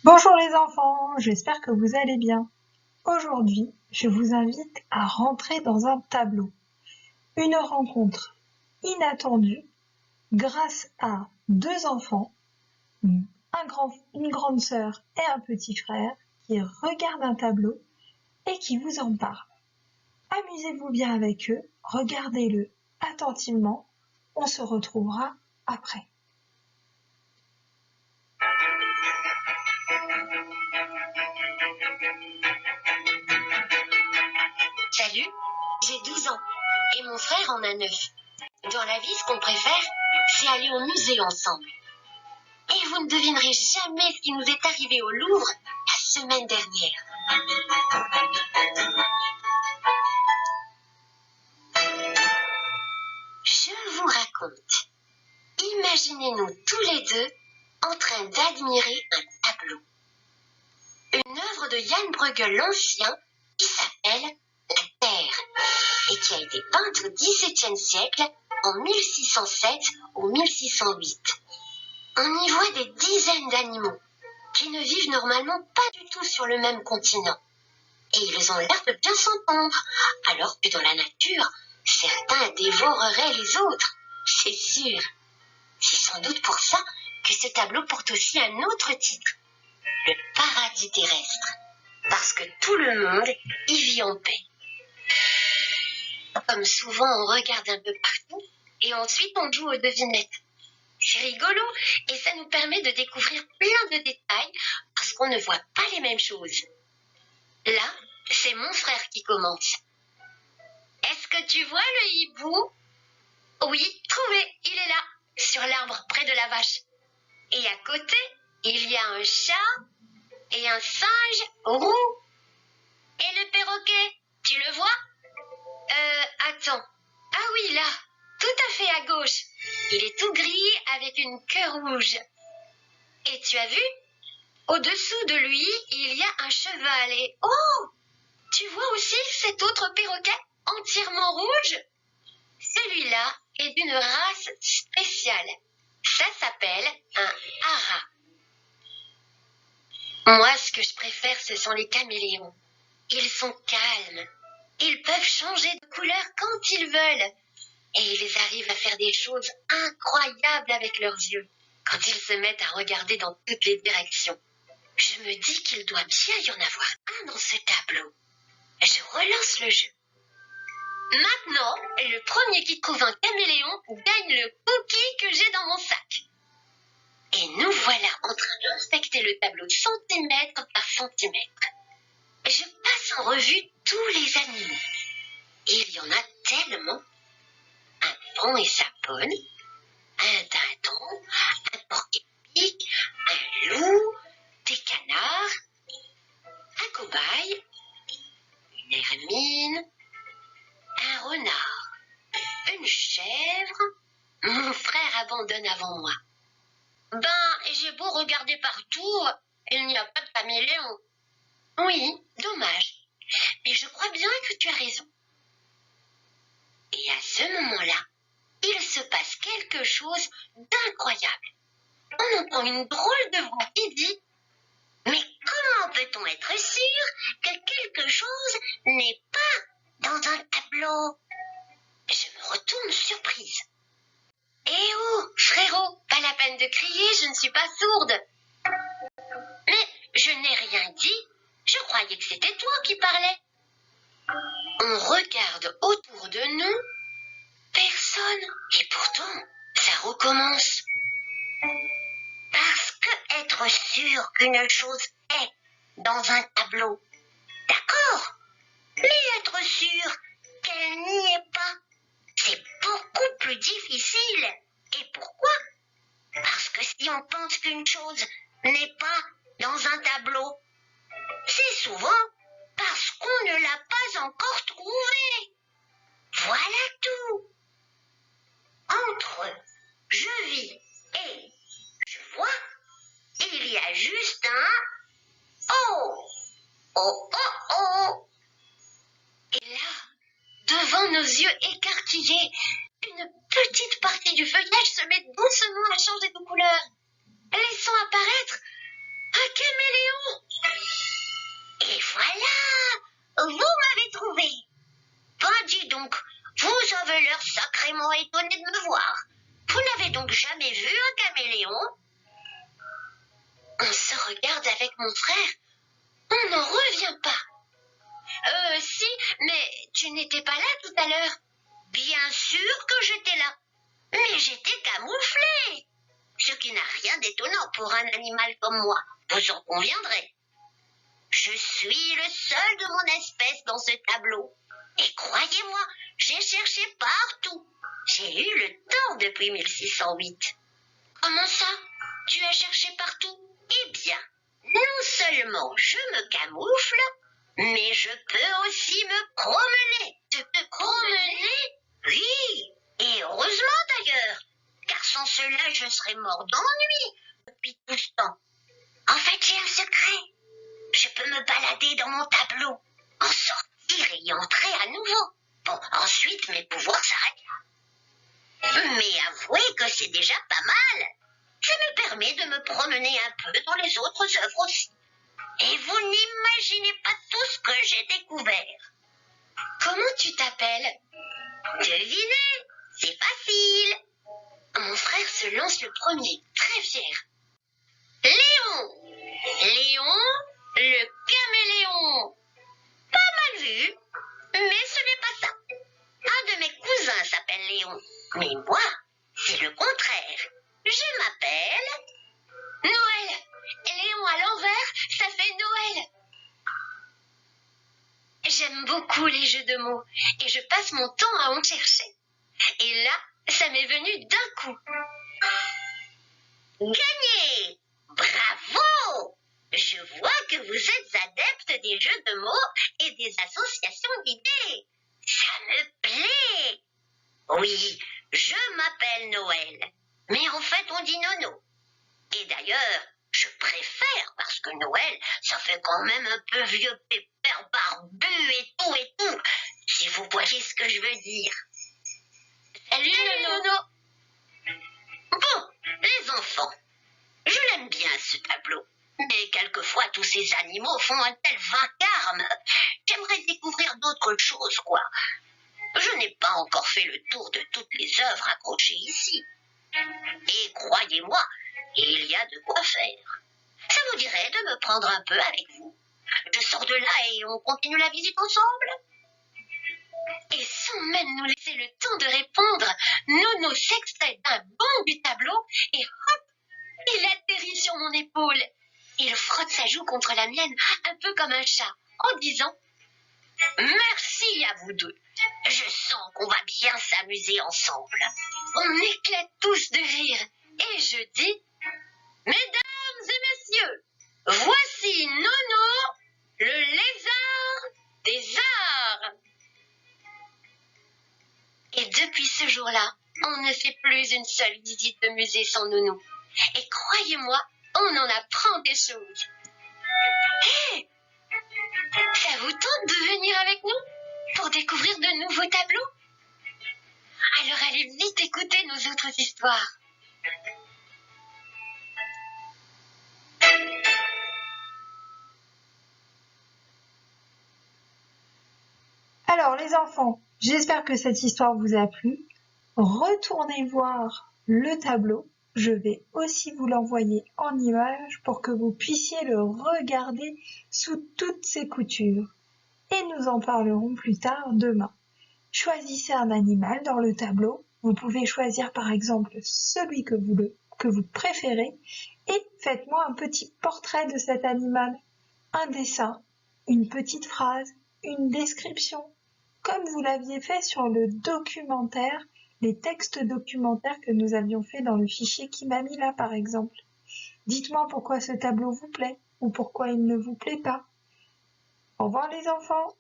Bonjour les enfants, j'espère que vous allez bien. Aujourd'hui, je vous invite à rentrer dans un tableau. Une rencontre inattendue grâce à deux enfants, une grande sœur et un petit frère qui regardent un tableau et qui vous en parlent. Amusez-vous bien avec eux, regardez-le attentivement, on se retrouvera après. Salut, j'ai 12 ans et mon frère en a 9. Dans la vie, ce qu'on préfère, c'est aller au musée ensemble. Et vous ne devinerez jamais ce qui nous est arrivé au Louvre la semaine dernière. Je vous raconte. Imaginez-nous tous les deux en train d'admirer un tableau. Une œuvre de Jan Bruegel l'Ancien qui s'appelle La Terre et qui a été peinte au XVIIe siècle en 1607 ou 1608. On y voit des dizaines d'animaux qui ne vivent normalement pas du tout sur le même continent. Et ils ont l'air de bien s'entendre, alors que dans la nature, certains dévoreraient les autres, c'est sûr. C'est sans doute pour ça que ce tableau porte aussi un autre titre, le paradis terrestre, parce que tout le monde y vit en paix. Comme souvent, on regarde un peu partout et ensuite on joue aux devinettes. C'est rigolo et ça nous permet de découvrir plein de détails parce qu'on ne voit pas les mêmes choses. Là, c'est mon frère qui commence. Est-ce que tu vois le hibou? Oui, trouvé, il est là, sur l'arbre près de la vache. Et à côté, il y a un chat et un singe roux. Et le perroquet, tu le vois? Attends. Ah oui, là, tout à fait à gauche. Il est tout gris avec une queue rouge. Et tu as vu? Au-dessous de lui, il y a un cheval et... Oh! Tu vois aussi cet autre perroquet entièrement rouge? Celui-là est d'une race spéciale. Ça s'appelle un hara. Moi, ce que je préfère, ce sont les caméléons. Ils sont calmes. Ils peuvent changer de couleur quand ils veulent. Et ils arrivent à faire des choses incroyables avec leurs yeux quand ils se mettent à regarder dans toutes les directions. Je me dis qu'il doit bien y en avoir un dans ce tableau. Je relance le jeu. Maintenant, le premier qui trouve un caméléon gagne le cookie que j'ai dans mon sac. Et nous voilà en train d'inspecter le tableau centimètre par centimètre. Je passe en revue tous les animaux. Il y en a tellement. Un pont et sa bonne, un dindon, un porc-épic, un loup, des canards, un cobaye, une hermine, un renard, une chèvre. Mon frère abandonne avant moi. Ben, j'ai beau regarder partout, il n'y a pas de caméléon. Oui, dommage. Mais je crois bien que tu as raison. Et à ce moment-là, il se passe quelque chose d'incroyable. On entend une drôle de voix qui dit « Mais comment peut-on être sûr que quelque chose n'est pas dans un tableau ?» Je me retourne surprise. « Eh oh, frérot, pas la peine de crier, je ne suis pas sourde. » Mais je n'ai rien dit, je croyais que c'était toi qui parlais. On regarde autour de nous, personne, et pourtant, ça recommence. Parce que être sûr qu'une chose est dans un tableau, d'accord, mais être sûr qu'elle n'y est pas, c'est beaucoup plus difficile. Et pourquoi? Parce que si on pense qu'une chose n'est pas dans un tableau, c'est souvent parce qu'on ne l'a pas encore trouvée. Voilà tout. Entre je vis et je vois, il y a juste un oh, oh, oh, oh. Et là, devant nos yeux écarquillés, une petite partie du feuillage se met doucement à changer de couleur, laissant apparaître un caméléon. donc jamais vu un caméléon? On se regarde avec mon frère. On n'en revient pas. Si, mais tu n'étais pas là tout à l'heure. Bien sûr que j'étais là. Mais j'étais camouflée. Ce qui n'a rien d'étonnant pour un animal comme moi. Vous en conviendrez. Je suis le seul de mon espèce dans ce tableau. Et croyez-moi, j'ai cherché partout. J'ai eu le temps depuis 1608. Comment ça? Tu as cherché partout? Eh bien, non seulement je me camoufle, mais je peux aussi me promener. Tu peux promener? Oui, et heureusement d'ailleurs, car sans cela je serais mort d'ennui depuis tout ce temps. En fait, j'ai un secret. Je peux me balader dans mon tableau, en sortir et y entrer à nouveau. Bon, ensuite mes pouvoirs s'arrêtent là. Mais avouez que c'est déjà pas mal. Ça me permet de me promener un peu dans les autres œuvres aussi. Et vous n'imaginez pas tout ce que j'ai découvert. Comment tu t'appelles? Devinez, c'est facile. Mon frère se lance le premier, très fier. Léon! Léon, le caméléon. Pas mal vu, mais ce n'est pas ça. Un de mes cousins s'appelle Léon, mais moi, c'est le contraire. Je m'appelle Noël. Léon à l'envers, ça fait Noël. J'aime beaucoup les jeux de mots et je passe mon temps à en chercher. Et là, ça m'est venu d'un coup. Gagné! Bravo! Je vois que vous êtes adepte des jeux de mots et des associations d'idées. Ça me plaît. Oui, je m'appelle Noël, mais en fait on dit Nono. Et d'ailleurs, je préfère parce que Noël, ça fait quand même un peu vieux pépère barbu et tout, si vous voyez ce que je veux dire. Salut Nono. Bon, les enfants, je l'aime bien ce tableau. Mais quelquefois, tous ces animaux font un tel vacarme. J'aimerais découvrir d'autres choses, quoi. Je n'ai pas encore fait le tour de toutes les œuvres accrochées ici. Et croyez-moi, il y a de quoi faire. Ça vous dirait de me prendre un peu avec vous? Je sors de là et on continue la visite ensemble? Et sans même nous laisser le temps de répondre, Nono s'extrait d'un bond du tableau et hop, il atterrit sur mon épaule. Il frotte sa joue contre la mienne, un peu comme un chat, en disant « Merci à vous deux. Je sens qu'on va bien s'amuser ensemble. » On éclate tous de rire et je dis « Mesdames et messieurs, voici Nono, le lézard des arts. » Et depuis ce jour-là, on ne fait plus une seule visite de musée sans Nono. Et croyez-moi, on en apprend des choses. Hé! Ça vous tente de venir avec nous pour découvrir de nouveaux tableaux? Alors allez vite écouter nos autres histoires. Alors les enfants, j'espère que cette histoire vous a plu. Retournez voir le tableau. Je vais aussi vous l'envoyer en image pour que vous puissiez le regarder sous toutes ses coutures. Et nous en parlerons plus tard demain. Choisissez un animal dans le tableau. Vous pouvez choisir par exemple celui que vous préférez et faites-moi un petit portrait de cet animal. Un dessin, une petite phrase, une description, comme vous l'aviez fait sur le documentaire, les textes documentaires que nous avions fait dans le fichier Kimamila par exemple. Dites-moi pourquoi ce tableau vous plaît ou pourquoi il ne vous plaît pas. Au revoir les enfants.